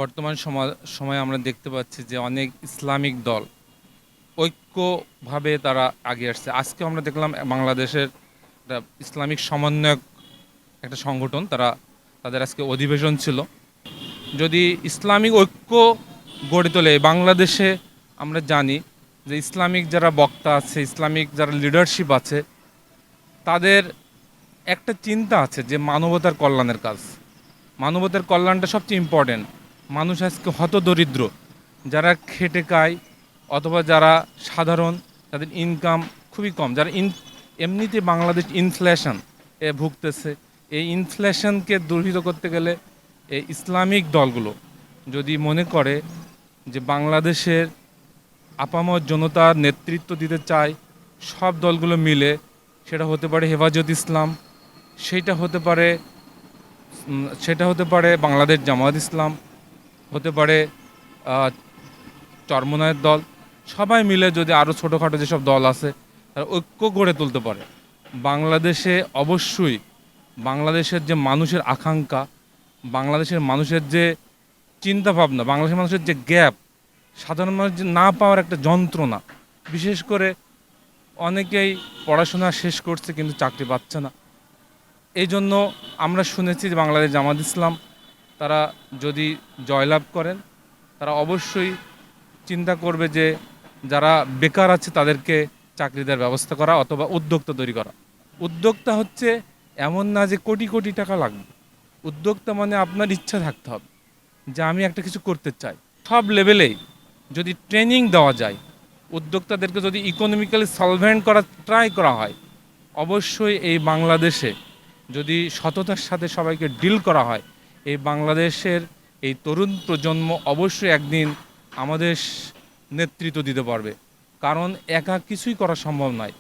বর্তমান সময়ে আমরা দেখতে পাচ্ছি যে অনেক ইসলামিক দল ঐক্যভাবে তারা আগিয়ে আসছে। আজকে আমরা দেখলাম বাংলাদেশের একটা ইসলামিক সমন্বয়ক একটা সংগঠন, তাদের আজকে অধিবেশন ছিল। যদি ইসলামিক ঐক্য গড়ে তোলে বাংলাদেশে, আমরা জানি যে ইসলামিক যারা বক্তা আছে, ইসলামিক যারা লিডারশিপ আছে, তাদের একটা চিন্তা আছে যে মানবতার কল্যাণের কাজ। মানবতার কল্যাণটা সবচেয়ে ইম্পর্টেন্ট। মানুষ আজকে হতদরিদ্র, যারা খেটে খায় অথবা যারা সাধারণ, তাদের ইনকাম খুবই কম, যারা এমনিতে বাংলাদেশ ইনফ্লেশন এ ভুগতেছে। এই ইনফ্লেশনকে দূরীভূত করতে গেলে এই ইসলামিক দলগুলো যদি মনে করে যে বাংলাদেশের আপামর জনতার নেতৃত্ব দিতে চায়, সব দলগুলো মিলে, সেটা হতে পারে হেফাজত ইসলাম, সেইটা হতে পারে বাংলাদেশ জামায়াত ইসলাম, হতে পারে চরমনায়ের দল, সবাই মিলে যদি আরও ছোটোখাটো যেসব দল আছে তারা ঐক্য গড়ে তুলতে পারে, বাংলাদেশে অবশ্যই বাংলাদেশের যে মানুষের আকাঙ্ক্ষা, বাংলাদেশের মানুষের যে চিন্তা ভাবনা, বাংলাদেশের মানুষের যে গ্যাপ, সাধারণ মানুষ যে না পাওয়ার একটা যন্ত্রণা, বিশেষ করে অনেকেই পড়াশোনা শেষ করছে কিন্তু চাকরি পাচ্ছে না। এই জন্য আমরা শুনেছি যে বাংলাদেশ জামাত ইসলাম তারা যদি জয়লাভ করেন, তারা অবশ্যই চিন্তা করবে যে যারা বেকার আছে তাদেরকে চাকরি দেওয়ার ব্যবস্থা করা অথবা উদ্যোক্তা তৈরি করা। উদ্যোক্তা হচ্ছে এমন না যে কোটি কোটি টাকা লাগবে। উদ্যোক্তা মানে আপনার ইচ্ছা থাকতে হবে যে আমি একটা কিছু করতে চাই। সব লেভেলেই যদি ট্রেনিং দেওয়া যায়, উদ্যোক্তাদেরকে যদি ইকোনমিক্যালি সলভেন্ট করার ট্রাই করা হয়, অবশ্যই এই বাংলাদেশে যদি সততার সাথে সবাইকে ডিল করা হয়, এই বাংলাদেশের এই তরুণ প্রজন্ম অবশ্যই একদিন আমাদের নেতৃত্ব দিতে পারবে। কারণ একা কিছুই করা সম্ভব নয়।